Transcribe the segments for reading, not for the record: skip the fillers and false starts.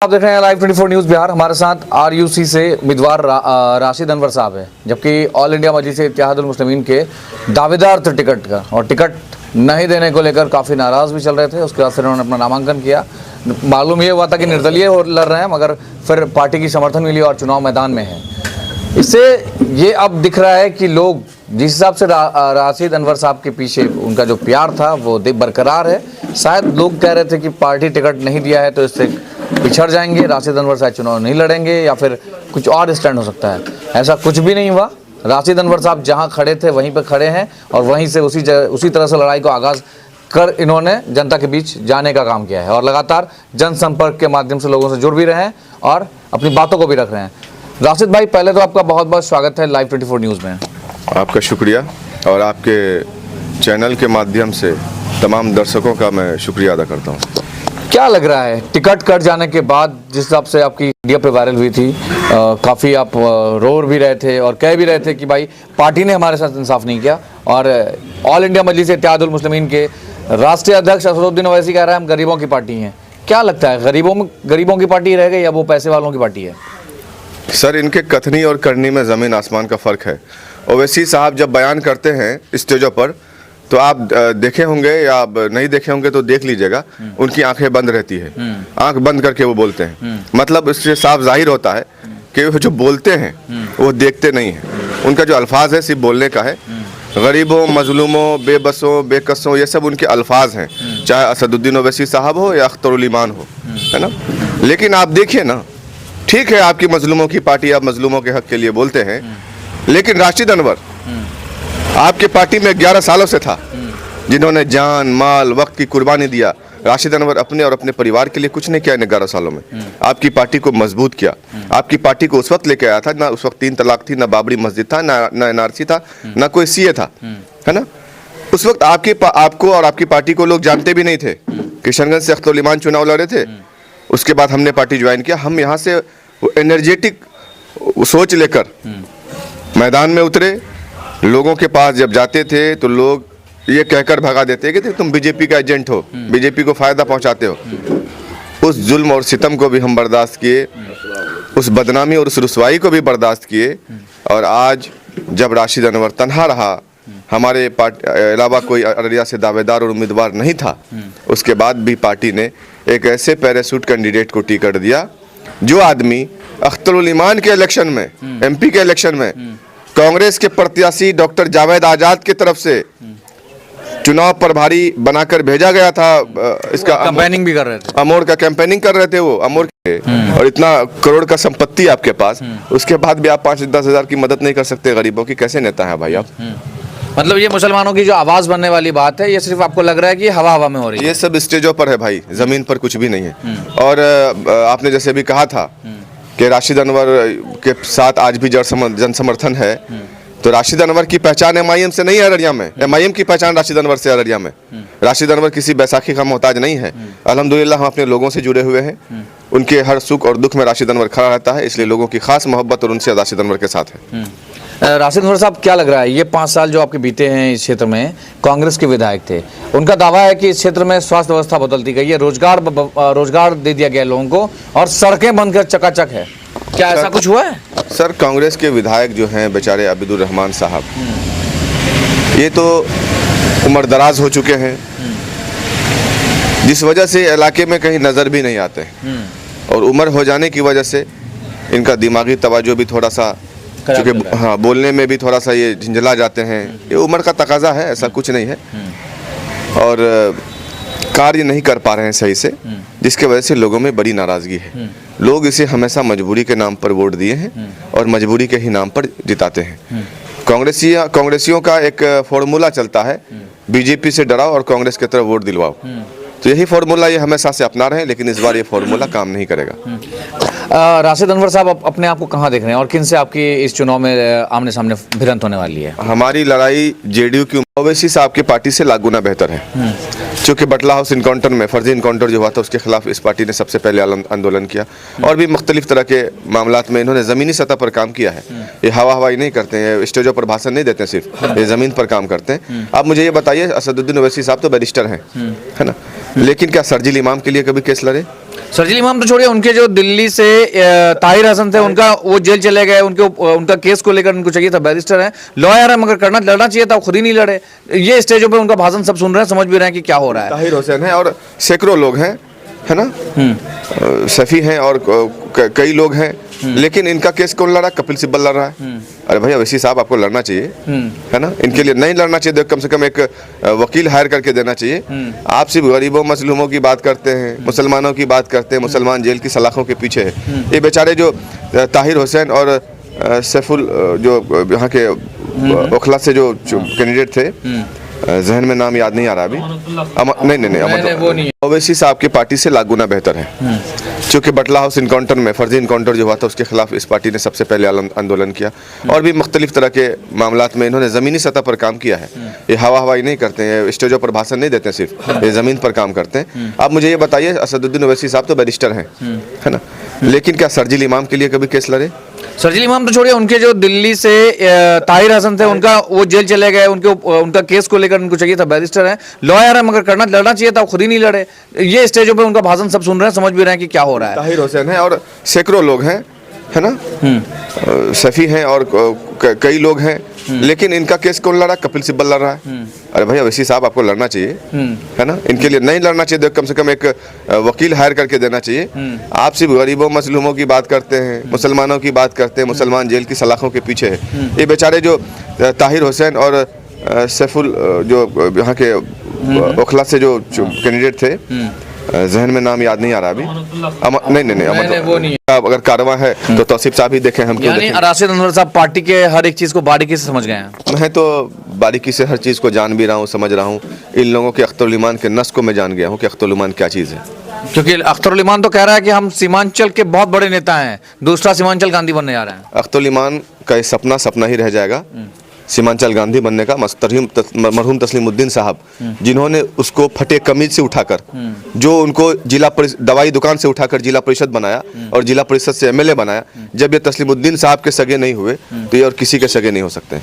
आप देख रहे हैं लाइव 24 न्यूज़ बिहार। हमारे साथ आरयूसी से उम्मीदवार राशिद अनवर साहब है, जबकि ऑल इंडिया मजलिस इत्तेहादुल मुस्लिमीन के दावेदार थे टिकट का, और टिकट नहीं देने को लेकर काफ़ी नाराज़ भी चल रहे थे। उसके बाद फिर उन्होंने अपना नामांकन किया। मालूम ये हुआ था कि निर्दलीय लड़ रहे हैं, मगर फिर पार्टी की समर्थन मिली और चुनाव मैदान में है। इससे ये अब दिख रहा है कि लोग जिस हिसाब से राशिद अनवर साहब के पीछे उनका जो प्यार था वो बरकरार है। शायद लोग कह रहे थे कि पार्टी टिकट नहीं दिया है तो इससे पिछड़ जाएंगे, राशिद अनवर साहब चुनाव नहीं लड़ेंगे या फिर कुछ और स्टैंड हो सकता है। ऐसा कुछ भी नहीं हुआ। राशिद अनवर साहब जहां खड़े थे वहीं पर खड़े हैं और वहीं से उसी तरह से लड़ाई को आगाज़ कर इन्होंने जनता के बीच जाने का काम किया है और लगातार जनसंपर्क के माध्यम से लोगों से जुड़ भी रहे हैं और अपनी बातों को भी रख रहे हैं। राशिद भाई, पहले तो आपका बहुत बहुत स्वागत है लाइव 24 न्यूज़ में। आपका शुक्रिया और आपके चैनल के माध्यम से तमाम दर्शकों का मैं शुक्रिया अदा करता हूँ। क्या लग रहा है टिकट कट जाने के बाद, जिस हिसाब से आपकी मीडिया पे वायरल हुई थी, काफ़ी आप रो भी रहे थे और कह भी रहे थे कि भाई पार्टी ने हमारे साथ इंसाफ नहीं किया, और ऑल इंडिया मजलिस इत्तेहादुल मुस्लिमीन के राष्ट्रीय अध्यक्ष असदुद्दीन ओवैसी कह रहा है हम गरीबों की पार्टी हैं। क्या लगता है, गरीबों की पार्टी रह गई या वो पैसे वालों की पार्टी है? सर, इनके कथनी और करनी में ज़मीन आसमान का फ़र्क है। ओवैसी साहब जब बयान करते हैं स्टेजों पर तो आप देखे होंगे या आप नहीं देखे होंगे तो देख लीजिएगा, उनकी आंखें बंद रहती है, आंख बंद करके वो बोलते हैं। मतलब इससे साफ जाहिर होता है कि वो जो बोलते हैं वो देखते नहीं हैं। उनका जो अल्फाज है सिर्फ बोलने का है। गरीबों, मजलूमों, बेबसों, बेकसों, ये सब उनके अल्फाज हैं, चाहे असदुद्दीन ओवैसी साहब हो या अख्तरुल ईमान हो, है ना। लेकिन आप देखिए ना, ठीक है आपकी मजलूमों की पार्टी, आप मजलूमों के हक के लिए बोलते हैं, लेकिन राशिद अनवर आपके पार्टी में 11 सालों से था, जिन्होंने जान, माल, वक्त की कुर्बानी दिया। राशिद अनवर अपने और अपने परिवार के लिए कुछ नहीं किया इन 11 सालों में। आपकी पार्टी को मजबूत किया। आपकी पार्टी को उस वक्त लेके आया था, ना उस वक्त 3 तलाक थी, ना बाबरी मस्जिद था, ना एनआरसी था, ना कोई सीए था, है ना। उस वक्त आपको और आपकी पार्टी को लोग जानते भी नहीं थे। किशनगंज से अख्तरुल ईमान चुनाव लड़े थे, उसके बाद हमने पार्टी ज्वाइन किया। हम यहाँ से एनर्जेटिक सोच लेकर मैदान में उतरे। लोगों के पास जब जाते थे तो लोग ये कहकर भगा देते कि तुम बीजेपी का एजेंट हो, बीजेपी को फायदा पहुंचाते हो। उस जुल्म और सितम को भी हम बर्दाश्त किए, उस बदनामी और उस रुसवाई को भी बर्दाश्त किए, और आज जब राशिद अनवर तन्हा रहा, हमारे अलावा कोई अररिया से दावेदार और उम्मीदवार नहीं था, उसके बाद भी पार्टी ने एक ऐसे पैराशूट कैंडिडेट को टिकट दिया जो आदमी अख्तरुल ईमान के इलेक्शन में, एमपी के इलेक्शन में कांग्रेस के प्रत्याशी डॉक्टर जावेद आजाद की तरफ से चुनाव प्रभारी बनाकर भेजा गया था। इसका कैंपेनिंग भी कर रहे थे, अमोर का कैंपेनिंग कर रहे थे वो, अमोर के, और इतना करोड़ का संपत्ति आपके पास, उसके बाद भी आप 5-10 हज़ार की मदद नहीं कर सकते गरीबों की। कैसे नेता है भाई आप? मतलब ये मुसलमानों की जो आवाज़ बनने वाली बात है, ये सिर्फ आपको लग रहा है कि हवा में हो रही है? ये सब स्टेजों पर है भाई, जमीन पर कुछ भी नहीं है। और आपने जैसे भी कहा था कि राशिद अनवर के साथ आज भी जन समर्थन है, तो राशिद अनवर की पहचान एमआईएम से नहीं है अररिया में, एमआईएम की पहचान राशिद अनवर से अररिया में। राशिद अनवर किसी बैसाखी का मोहताज नहीं है। अल्हम्दुलिल्लाह हम अपने लोगों से जुड़े हुए हैं, उनके हर सुख और दुख में राशिद अनवर खड़ा रहता है, इसलिए लोगों की खास मोहब्बत और उनसे राशिद अनवर के साथ है। राशिद अनवर साहब, क्या लग रहा है ये 5 साल जो आपके बीते हैं इस क्षेत्र में, कांग्रेस के विधायक थे, उनका दावा है कि इस क्षेत्र में स्वास्थ्य व्यवस्था बदलती गई है, रोजगार दे दिया गया लोगों को और सड़कें बनकर चकाचक है। क्या ऐसा कुछ हुआ है? सर, कांग्रेस के विधायक जो हैं बेचारे अब्दुल रहमान साहब, ये तो उम्र दराज हो चुके हैं, जिस वजह से इलाके में कहीं नज़र भी नहीं आते, और उम्र हो जाने की वजह से इनका दिमागी तवज्जो भी थोड़ा सा, क्योंकि हाँ बोलने में भी थोड़ा सा ये झंझला जाते हैं। ये उम्र का तकाजा है, ऐसा कुछ नहीं है, और कार्य नहीं कर पा रहे हैं सही से, जिसके वजह से लोगों में बड़ी नाराज़गी है। लोग इसे हमेशा मजबूरी के नाम पर वोट दिए हैं और मजबूरी के ही नाम पर जिताते हैं। कांग्रेसियों का एक फॉर्मूला चलता है, बीजेपी से डराओ और कांग्रेस की तरफ वोट दिलवाओ, तो यही फार्मूला ये हमेशा से अपना रहे हैं, लेकिन इस बार ये फार्मूला काम नहीं करेगा। राशिद अनवर साहब, अपने आप को कहाँ देख रहे हैं और किन से आपकी इस चुनाव में आमने सामने भिड़ंत होने वाली है? हमारी लड़ाई जेडीयू की ओवैसी साहब की पार्टी से लाख गुना बेहतर है। चूँकि बटला हाउस इनकाउंटर में फर्जी इनकाउंटर जो हुआ था, उसके खिलाफ इस पार्टी ने सबसे पहले आंदोलन किया, और भी मुख्तलिफ तरह के मामलात में इन्होंने ज़मीनी सतह पर काम किया है। ये हवाई नहीं करते हैं, स्टेजों पर भाषण नहीं देते हैं, सिर्फ ये ज़मीन पर काम करते हैं। आप मुझे ये बताइए, असदुद्दीन ओवैसी साहब तो बैरिस्टर हैं, है ना, लेकिन क्या शरजील इमाम के लिए कभी केस लड़े? सरजील इमाम तो छोड़िए, उनके जो दिल्ली से ताहिर हसन थे, उनका वो जेल चले गए, उनका केस को लेकर उनको चाहिए था, बैरिस्टर है, लॉयर है, मगर लड़ना चाहिए था, खुद ही नहीं लड़े। ये स्टेजों पे उनका भाषण सब सुन रहे हैं, समझ भी रहे हैं कि क्या हो रहा है। ताहिर हुसैन है और सैकड़ों लोग हैं, है ना, सफ़ी हैं और कई लोग हैं, लेकिन इनका केस कौन लड़ रहा है? कपिल सिब्बल लड़ रहा है। अरे भैया ओवैसी साहब, आपको लड़ना चाहिए, है ना, इनके लिए नहीं लड़ना चाहिए, कम से कम एक वकील हायर करके देना चाहिए। आप सिर्फ गरीबों मजलूमों की बात करते हैं, मुसलमानों की बात करते हैं, मुसलमान जेल की सलाखों के पीछे है। ये बेचारे जो ताहिर हुसैन और सैफुल जो यहाँ के ओखला से जो कैंडिडेट थे, जहन में नाम याद नहीं आ रहा अभी, नहीं, ओवैसी साहब की पार्टी से लाख गुना बेहतर है, क्योंकि बटला हाउस इनकाउंटर में, फर्जी इनकाउंटर जो हुआ था, उसके खिलाफ इस पार्टी ने सबसे पहले आंदोलन किया, और भी मुख्तलिफ तरह के मामलात में इन्होंने ज़मीनी सतह पर काम किया है। ये हवाई नहीं करते हैं, स्टेजों पर भाषण नहीं देते हैं, सिर्फ ये ज़मीन पर काम करते हैं। आप मुझे ये बताइए, असदुद्दीन ओवैसी साहब तो बैरिस्टर हैं, है ना, लेकिन क्या सरजील इमाम के लिए कभी केस लड़े? सरजील इमाम तो छोड़िए, उनके जो दिल्ली से ताहिर हसन थे, उनका वो जेल चले गए, उनका केस को लेकर उनको चाहिए था, बैरिस्टर है, लॉयर है, मगर लड़ना चाहिए था, खुद ही नहीं लड़े। ये स्टेजों पे उनका भाषण सब सुन रहे हैं, समझ भी रहे हैं कि क्या हो रहा है। ताहिर हुसैन है और सैकड़ों लोग हैं, है ना, सफ़ी हैं और कई लोग हैं, लेकिन इनका केस कौन लड़ रहा है? कपिल सिब्बल लड़ रहा है। अरे भैया ओवैसी साहब, आपको लड़ना चाहिए, है ना, इनके लिए नहीं लड़ना चाहिए, कम से कम एक वकील हायर करके देना चाहिए। आप सिर्फ गरीबों मजलूमों की बात करते हैं, मुसलमानों की बात करते हैं, मुसलमान जेल की सलाखों के पीछे है। ये बेचारे जो ताहिर हुसैन और सैफुल जो यहाँ के ओखला से जो कैंडिडेट थे, जहन में नाम याद नहीं आ रहा अभी, नहीं, अगर कारवां है तो तौसीफ साहब ही देखें, हम क्यों देखें? राशिद अनवर साहब पार्टी के हर एक चीज को बारीकी से समझ गए हैं। मैं तो बारीकी से हर चीज़ को जान भी रहा हूँ, समझ रहा हूँ। इन लोगों के अख्तरुल ईमान के नस को मैं जान गया हूँ कि अख्तरुल ईमान क्या चीज़ है। क्योंकि अख्तरुल ईमान तो कह रहा है कि हम सीमांचल के बहुत बड़े नेता हैं, दूसरा सीमांचल गांधी बनने जा रहे हैं। अख्तरुल ईमान का ये सपना ही रह जाएगा, सीमांचल गांधी बनने का। मरहूम तस्लीमुद्दीन साहब, जिन्होंने उसको फटे कमीज से उठाकर, जो उनको दवाई दुकान से उठाकर जिला परिषद बनाया और जिला परिषद से एमएलए बनाया, जब ये तस्लीमुद्दीन साहब के सगे नहीं हुए तो ये और किसी के सगे नहीं हो सकते।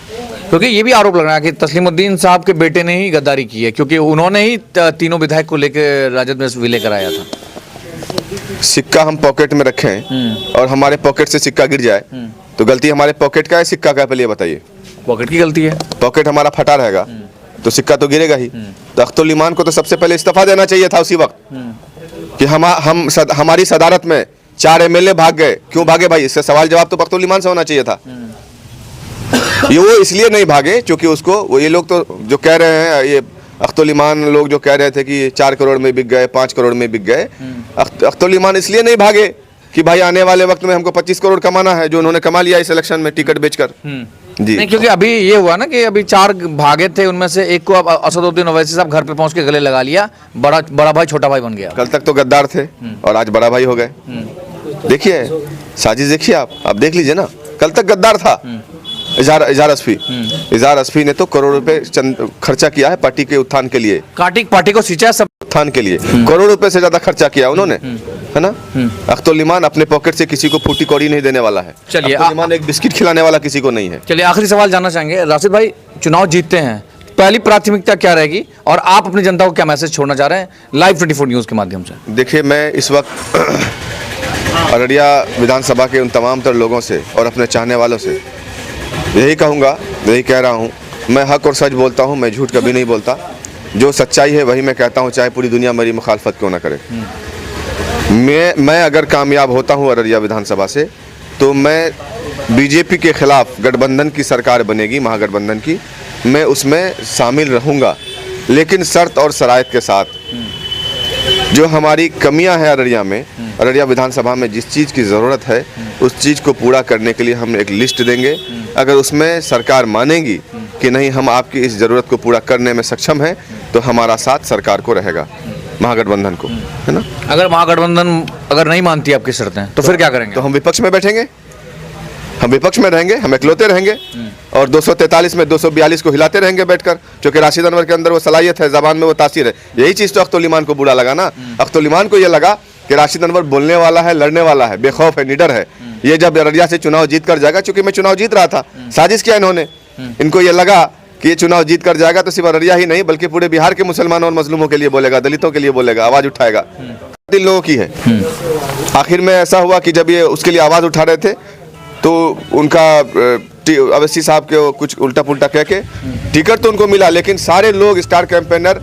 क्योंकि ये भी आरोप लग रहा है कि तस्लीमुद्दीन साहब के बेटे ने ही गद्दारी की है, क्योंकि उन्होंने ही तीनों विधायक को लेकर राजद में विलय कराया था। सिक्का हम पॉकेट में रखें और हमारे पॉकेट से सिक्का गिर जाए तो गलती हमारे पॉकेट का है, सिक्का का है? पहले ये बताइए। पॉकेट की गलती है। पॉकेट हमारा फटा रहेगा तो सिक्का तो गिरेगा ही। तो अख्तरुल ईमान को तो सबसे पहले इस्तीफा देना चाहिए था उसी वक्त कि हमारी सदारत में 4 एमएलए भाग गए। क्यों भागे भाई? इससे सवाल जवाब तो अख्तरुल ईमान से होना चाहिए था। ये वो इसलिए नहीं भागे क्योंकि उसको वो ये लोग तो जो कह रहे हैं, ये अख्तरुल ईमान लोग जो कह रहे थे कि 4 करोड़ में बिक गए, 5 करोड़ में बिक गए, अख्तरुल ईमान इसलिए नहीं भागे कि भाई आने वाले वक्त में हमको 25 करोड़ कमाना है, जो उन्होंने कमा लिया इस इलेक्शन में टिकट बेचकर। जी नहीं, क्योंकि अभी ये हुआ ना कि अभी 4 भागे थे, उनमें से एक को अब असदुद्दीन ओवैसी साहब घर पे पहुंच के गले लगा लिया, बड़ा भाई छोटा भाई बन गया। कल तक तो गद्दार थे और आज बड़ा भाई हो गए। देखिए साजिश, देखिए आप देख लीजिए ना, कल तक गद्दार था इज़हार असफी ने तो करोड़ रुपए खर्चा किया है पार्टी के उत्थान के लिए, पार्टी को सिंचा सब उत्थान के लिए करोड़ रुपए से ज्यादा खर्चा किया उन्होंने, है ना। अख्तरुल ईमान अपने पॉकेट से किसी को फूटी कौड़ी नहीं देने वाला है। चलिए, अख्तरुल ईमान एक बिस्किट खिलाने वाला किसी को नहीं है। चलिए आखिरी सवाल जानना चाहेंगे, राशिद भाई चुनाव जीतते हैं, पहली प्राथमिकता क्या रहेगी और आप अपनी जनता को क्या मैसेज छोड़ना चाह रहे हैं लाइव 24 न्यूज़ के माध्यम से? देखिए, मैं इस वक्त अररिया विधानसभा के उन तमाम तर लोगों से और अपने चाहने वालों से यही कहूँगा, यही कह रहा हूँ, मैं हक और सच बोलता हूँ, मैं झूठ कभी नहीं बोलता। जो सच्चाई है वही मैं कहता हूँ, चाहे पूरी दुनिया मेरी मुखालफत क्यों ना करे। मैं अगर कामयाब होता हूँ अररिया विधानसभा से तो मैं बीजेपी के खिलाफ गठबंधन की सरकार बनेगी, महागठबंधन की, मैं उसमें शामिल रहूँगा, लेकिन शर्त और शराइत के साथ। जो हमारी कमियां हैं अररिया में, अररिया विधानसभा में जिस चीज़ की ज़रूरत है उस चीज़ को पूरा करने के लिए हम एक लिस्ट देंगे। अगर उसमें सरकार मानेगी कि नहीं हम आपकी इस ज़रूरत को पूरा करने में सक्षम हैं तो हमारा साथ सरकार को रहेगा, महागठबंधन को, है ना। अगर महागठबंधन अगर नहीं मानती आपकी शर्तें तो फिर क्या करेंगे? तो हम विपक्ष में बैठेंगे, हम विपक्ष में रहेंगे, हम इकलौते रहेंगे और 243 में 242 को हिलाते रहेंगे बैठकर, क्योंकि राशिद अनवर के अंदर वो सलाहियत है, ज़बान में वो तासीर है। यही चीज़ तो अख्तरुल ईमान को बुरा लगा ना। अख्तरुल ईमान को ये लगा कि राशिद अनवर बोलने वाला है, लड़ने वाला है, बेखौफ है, निडर है। ये जब अररिया से चुनाव जीत कर जाएगा, क्योंकि मैं चुनाव जीत रहा था, साजिश किया इन्होंने, इनको ये लगा कि ये चुनाव जीत कर जाएगा तो सिर्फ अररिया ही नहीं बल्कि पूरे बिहार के मुसलमानों और मजलूमों के लिए बोलेगा, दलितों के लिए बोलेगा, आवाज़ उठाएगा। इन लोगों की है। आखिर में ऐसा हुआ कि जब ये उसके लिए आवाज़ उठा रहे थे तो उनका अवस्थी साहब के कुछ उल्टा पुल्टा कह के टिकट तो उनको मिला, लेकिन सारे लोग स्टार कैंपेनर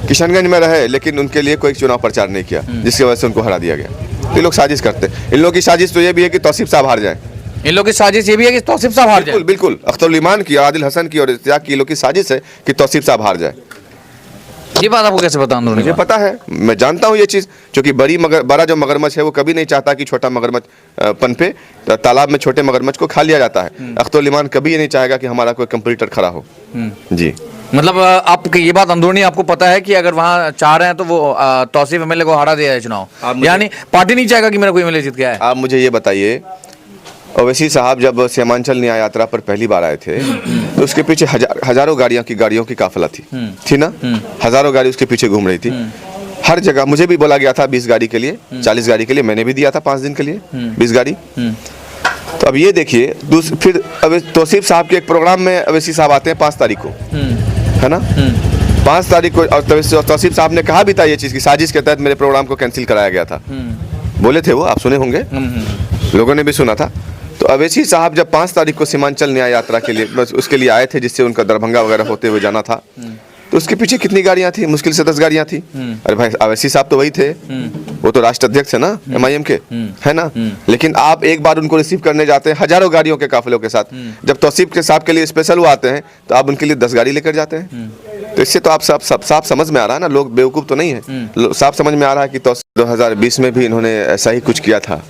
किशनगंज में रहे लेकिन उनके लिए कोई चुनाव प्रचार नहीं किया, जिसकी वजह से उनको हरा दिया गया। ये लोग साजिश करते हैं। इन लोगों की साजिश तो ये भी है कि तौसीफ साहब हार जाए। इन लोगों की साजिश ये भी है कि तौसीफ साहब हार जाए। बिल्कुल बिल्कुल, अख्तर ईमान की, आदिल हसन की और इत्तेफाक की लोग की साजिश है कि तौसीफ साहब हार जाए। ये बात आपको कैसे पता? मुझे पता है, मैं जानता हूँ ये चीज़, क्योंकि बड़ा जो मगरमच्छ है वो कभी नहीं चाहता कि छोटा मगरमच्छ पनपे। तालाब में छोटे मगरमच्छ को खा लिया जाता है। अख्तर ईमान कभी ये नहीं चाहेगा कि हमारा कोई कंप्यूटर खड़ा हो। जी, मतलब आपकी ये बात अंदरूनी आपको पता है कि अगर वहाँ चाह रहे हैं तो वो तौसीफ एमएलए को हरा दिया है चुनाव, यानी पार्टी नहीं चाहेगा कि मेरा कोई एमएलए जीत गया है। आप मुझे ये बताइए, ओवैसी साहब जब सीमांचल न्याय यात्रा पर पहली बार आए थे तो उसके पीछे हजारों गाड़ियों की काफिला थी ना, हजारों गाड़ी उसके पीछे घूम रही थी। हर जगह मुझे भी बोला गया था 20 गाड़ी के लिए, 40 गाड़ी के लिए, मैंने भी दिया था 5 दिन के लिए 20 गाड़ी। तो अब ये देखिए, फिर अब तौसीफ साहब के एक प्रोग्राम में ओवैसी साहब आते हैं 5 तारीख को, है ना, 5 तारीख को। और तौसीफ साहब ने कहा भी था ये चीज़ की साजिश के तहत मेरे प्रोग्राम को कैंसिल कराया गया था, बोले थे वो, आप सुने होंगे, लोगों ने भी सुना था। तो ओवैसी साहब जब 5 तारीख को सीमांचल न्याय यात्रा के लिए उसके लिए आए थे, जिससे उनका दरभंगा वगैरह होते हुए जाना था, तो उसके पीछे कितनी गाड़ियां थी? मुश्किल से 10 गाड़ियां थी। अरे भाई, ओवैसी साहब तो वही थे, वो तो राष्ट्र अध्यक्ष है ना MIM के, है ना। लेकिन आप एक बार उनको रिसीव करने जाते हैं हजारों गाड़ियों के काफिलों के साथ, जब तौसीफ के साहब के लिए स्पेशल वो आते हैं तो आप उनके लिए 10 गाड़ी लेकर जाते हैं। तो इससे तो आप साफ समझ में आ रहा है ना, लोग बेवकूफ़ तो नहीं है, साफ समझ में आ रहा है कि 2020 में भी इन्होंने ऐसा ही कुछ किया था।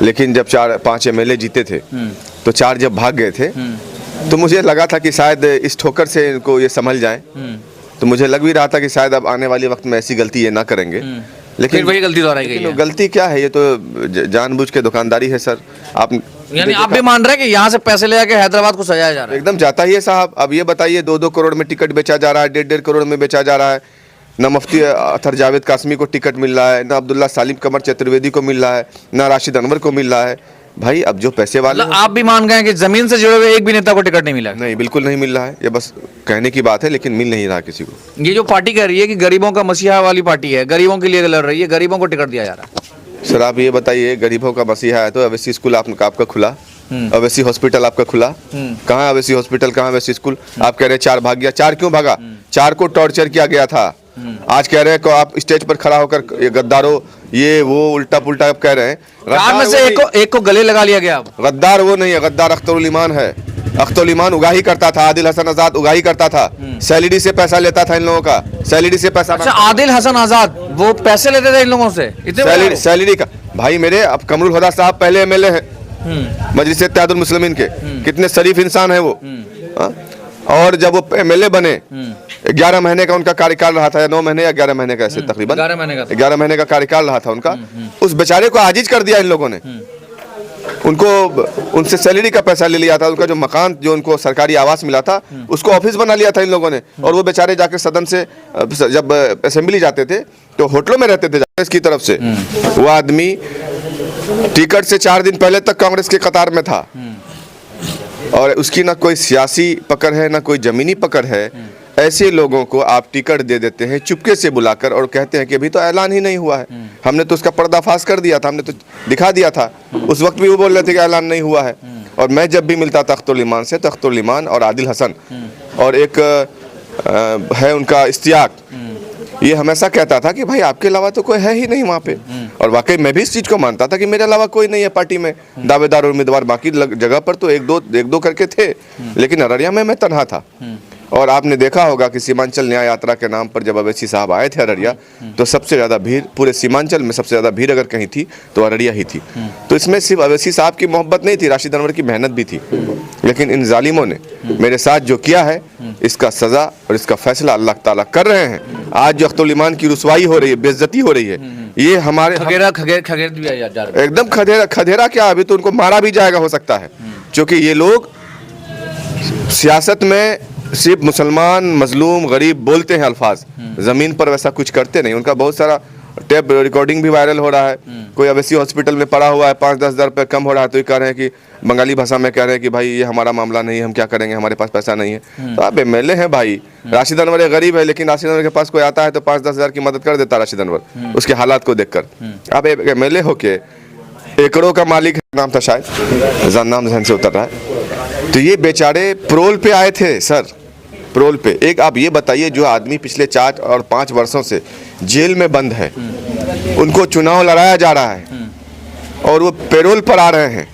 लेकिन जब 4-5 MLA जीते थे तो 4 जब भाग गए थे तो मुझे लगा था कि शायद इस ठोकर से इनको ये संभल जाए। तो मुझे लग भी रहा था कि शायद अब आने वाले वक्त में ऐसी गलती ये ना करेंगे, लेकिन वही गलती दोहराई गई है। गलती क्या है, ये तो जानबूझ के दुकानदारी है सर। आप यानी आप भी मान रहे हैं कि यहाँ से पैसे ले जाके हैदराबाद को सजाया जा रहा है? एकदम जाता ही है साहब। अब ये बताइए, 2-2 करोड़ में टिकट बेचा जा रहा है, 1.5 करोड़ में बेचा जा रहा है। ना मुफ्ती अतर जावेद कासमी को टिकट मिल रहा है, ना अब्दुल्ला सालिम कमर चतुर्वेदी को मिल रहा है, ना राशिद अनवर को मिल रहा है। भाई अब जो पैसे वाले, आप भी मान गए कि जमीन से जुड़े हुए एक भी नेता को टिकट नहीं मिला? नहीं, बिल्कुल नहीं मिल रहा है। ये बस कहने की बात है, लेकिन मिल नहीं रहा किसी को। ये जो पार्टी कह रही है कि गरीबों का मसीहा वाली पार्टी है, गरीबों के लिए लड़ रही है, गरीबों को टिकट दिया जा रहा है। सर आप ये बताइए, गरीबों का मसीहा है तो ओवैसी स्कूल आपका खुला, ओवैसी हॉस्पिटल आपका खुला, कहाँ ओवैसी हॉस्पिटल, कहाँ ओवैसी स्कूल? आप कह रहे हैं 4 भाग गया। 4 क्यों भागा? 4 को टॉर्चर किया गया था। आज कह रहे हैं कि आप स्टेज पर खड़ा होकर ये गद्दारों, ये वो उल्टा पुल्टा आप कह रहे हैं। 4 में से एक को गले लगा लिया गया। गद्दार वो नहीं है, गद्दार अख्तर ईमान है। अख्तर ईमान उगाही करता था, आदिल हसन आजाद उगाही करता था, सैलरी से पैसा लेता था इन लोगों का, सैलरी से पैसा। अच्छा, आदिल हसन आजाद वो पैसे लेते थे इन लोगों से? सैलरी का भाई मेरे, अब कमरुल हुदा साहब पहले MLA हैं मजलिस इत्तेहादुल मुस्लिमीन के, कितने शरीफ इंसान है वो। और जब वो MLA बने, 11 महीने का उनका कार्यकाल रहा था, या 9 महीने या 11 महीने का, ऐसे तकरीबन 11 महीने का कार्यकाल रहा था उनका। उस बेचारे को आजिज कर दिया इन लोगों ने। उनको उनसे सैलरी का पैसा ले लिया था, उनका जो मकान, जो उनको सरकारी आवास मिला था, उसको ऑफिस बना लिया था इन लोगों ने। और वो बेचारे जाके सदन से, जब असेंबली जाते थे तो होटलों में रहते थे कांग्रेस की तरफ से। वो आदमी टिकट से 4 दिन पहले तक कांग्रेस के कतार में था, और उसकी ना कोई सियासी पकड़ है, ना कोई जमीनी पकड़ है। ऐसे लोगों को आप टिकट दे देते हैं चुपके से बुलाकर, और कहते हैं कि अभी तो ऐलान ही नहीं हुआ है, हमने तो उसका पर्दाफाश कर दिया था, हमने तो दिखा दिया था। उस वक्त भी वो बोल रहे थे कि ऐलान नहीं हुआ है। और मैं जब भी मिलता था अख्तर ईमान से, तो अख्तर ईमान और आदिल हसन और एक है उनका इश्तियाक, ये हमेशा कहता था कि भाई आपके अलावा तो कोई है ही नहीं वहाँ पे। और वाकई मैं भी इस चीज़ को मानता था कि मेरे अलावा कोई नहीं है पार्टी में दावेदार और उम्मीदवार। बाकी जगह पर तो एक दो करके थे, लेकिन अररिया में मैं तन्हा था। और आपने देखा होगा कि सीमांचल न्याय यात्रा के नाम पर जब ओवैसी साहब आए थे अररिया, तो सबसे ज़्यादा भीड़ पूरे सीमांचल में, सबसे ज़्यादा भीड़ अगर कहीं थी तो अररिया ही थी। तो इसमें सिर्फ ओवैसी साहब की मोहब्बत नहीं थी, राशिद अनवर की मेहनत भी थी। लेकिन इन जालिमों ने मेरे साथ जो किया है, इसका सज़ा और इसका फैसला अल्लाह ताला कर रहे हैं। आज जो अख्तर ईमान की रुसवाई हो रही है, बेइज्जती हो रही है, ये हमारे एकदम खदेरा क्या, अभी तो उनको मारा भी जाएगा हो सकता है, क्योंकि ये लोग सियासत में सिर्फ मुसलमान, मजलूम, गरीब बोलते हैं अल्फाज, जमीन पर वैसा कुछ करते नहीं। उनका बहुत सारा टेप रिकॉर्डिंग भी वायरल हो रहा है। कोई अवैसी हॉस्पिटल में पड़ा हुआ है, 5-10 हज़ार रुपये कम हो रहा है तो ये कह रहे हैं कि बंगाली भाषा में कह रहे हैं कि भाई ये हमारा मामला नहीं है, हम क्या करेंगे, हमारे पास पैसा नहीं है। तो आप MLA हैं भाई, राशिद अनवर एक गरीब है, लेकिन राशिद अनवर के पास कोई आता है तो 5-10 हज़ार की मदद कर देता राशिद अनवर, उसके हालात को देखकर। आप एक MLA होके, एकड़ों का मालिक नाम था शायद, नाम जहन से उतर रहा है, तो ये बेचारे प्रोल पे आए थे सर, प्रोल पे। एक आप ये बताइए, जो आदमी पिछले 4 और 5 वर्षों से जेल में बंद है, उनको चुनाव लड़ाया जा रहा है और वो पैरोल पर आ रहे हैं,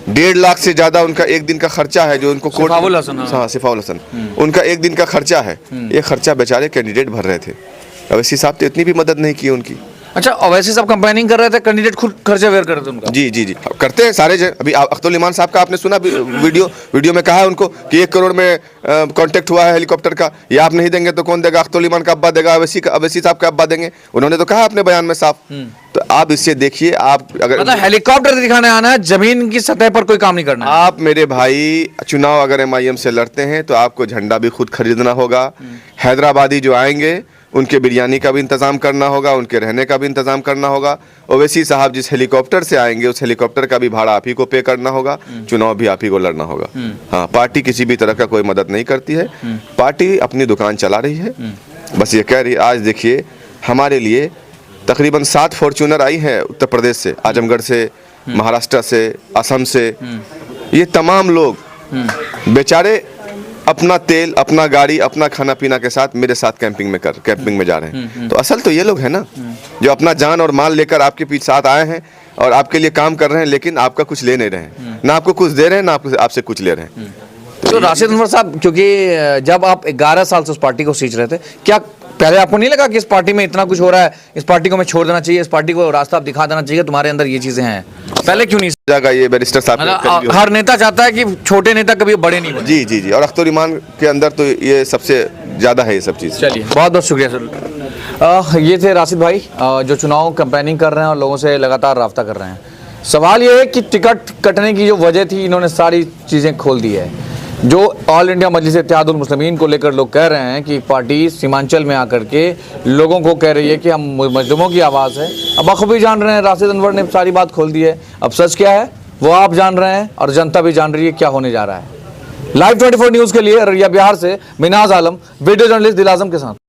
1.5 लाख से ज़्यादा उनका एक दिन का खर्चा है, जो उनको सिफाउल हसन, हाँ सिफाउल हसन, उनका एक दिन का खर्चा है। ये खर्चा बेचारे कैंडिडेट भर रहे थे, अवैसी साहब तो इतनी भी मदद नहीं की उनकी। अच्छा, अवैसी साहब कंपेनिंग कर रहे थे, कैंडिडेट खुद खर्चा बेयर कर रहे थे उनका। जी जी जी करते हैं सारे अभी अख्तर ईमान साहब का आपने सुना वीडियो में कहा है उनको कि 1 करोड़ में कांटेक्ट हुआ है हेलीकॉप्टर का, ये आप नहीं देंगे तो कौन देगा? अख्तर ईमान का अब्बा देगा, अवैसी साहब का अब्बा देंगे, उन्होंने तो कहा अपने बयान में साफ। तो आप इससे देखिए, आप अगर मतलब हेलीकॉप्टर दिखाने आना है, जमीन की सतह पर कोई काम नहीं करना है। आप मेरे भाई चुनाव अगर MIM से लड़ते हैं तो आपको झंडा भी खुद खरीदना होगा, हैदराबादी जो आएंगे उनके बिरयानी का भी इंतज़ाम करना होगा, उनके रहने का भी इंतज़ाम करना होगा। ओवैसी साहब जिस हेलीकॉप्टर से आएंगे उस हेलीकॉप्टर का भी भाड़ा आप ही को पे करना होगा, चुनाव भी आप ही को लड़ना होगा। हाँ, पार्टी किसी भी तरह का कोई मदद नहीं करती है, पार्टी अपनी दुकान चला रही है, बस ये कह रही है। आज देखिए हमारे लिए तकरीबन 7 फॉर्च्यूनर आई हैं उत्तर प्रदेश से, आजमगढ़ से, महाराष्ट्र से, असम से। ये तमाम लोग बेचारे अपना तेल, अपना गाड़ी, अपना खाना पीना के साथ मेरे साथ कैंपिंग में जा रहे हैं। तो असल तो ये लोग हैं ना, जो अपना जान और माल लेकर आपके पीछे साथ आए हैं और आपके लिए काम कर रहे हैं, लेकिन आपका कुछ ले नहीं रहे हैं, ना आपको कुछ दे रहे हैं, ना आपसे कुछ ले रहे हैं। तो राशिद अनवर साहब, क्योंकि जब आप 11 साल से उस पार्टी को सींच रहे थे, क्या पहले आपको नहीं लगा कि इस पार्टी में इतना कुछ हो रहा है, इस पार्टी को मैं छोड़ देना चाहिए, इस पार्टी को रास्ता आप दिखा देना चाहिए, तुम्हारे अंदर ये चीजें हैं? पहले क्यों नहीं जाएगा? ये बैरिस्टर साहब, हर नेता चाहता है कि छोटे नेता कभी बड़े नहीं बने। जी जी जी, और अख्तर ईमान के अंदर तो ये सबसे ज़्यादा है ये सब चीज़। चलिए, बहुत बहुत शुक्रिया सर। ये थे राशिद भाई, जो चुनाव कैंपेनिंग कर रहे हैं और लोगों से लगातार राब्ता कर रहे हैं। सवाल ये है कि टिकट कटने की जो वजह थी, इन्होंने सारी चीज़ें खोल दी है। जो ऑल इंडिया मजलिस इत्तेहादुल मुस्लिमीन को लेकर लोग कह रहे हैं कि पार्टी सीमांचल में आकर के लोगों को कह रही है कि हम मजलूमों की आवाज़ है। अब बखूबी जान रहे हैं, राशिद अनवर ने सारी बात खोल दी है। अब सच क्या है वो आप जान रहे हैं और जनता भी जान रही है क्या होने जा रहा है। लाइव 24 न्यूज़ के लिए अररिया बिहार से मिनाज आलम, वीडियो जर्नलिस्ट दिल आजम के साथ।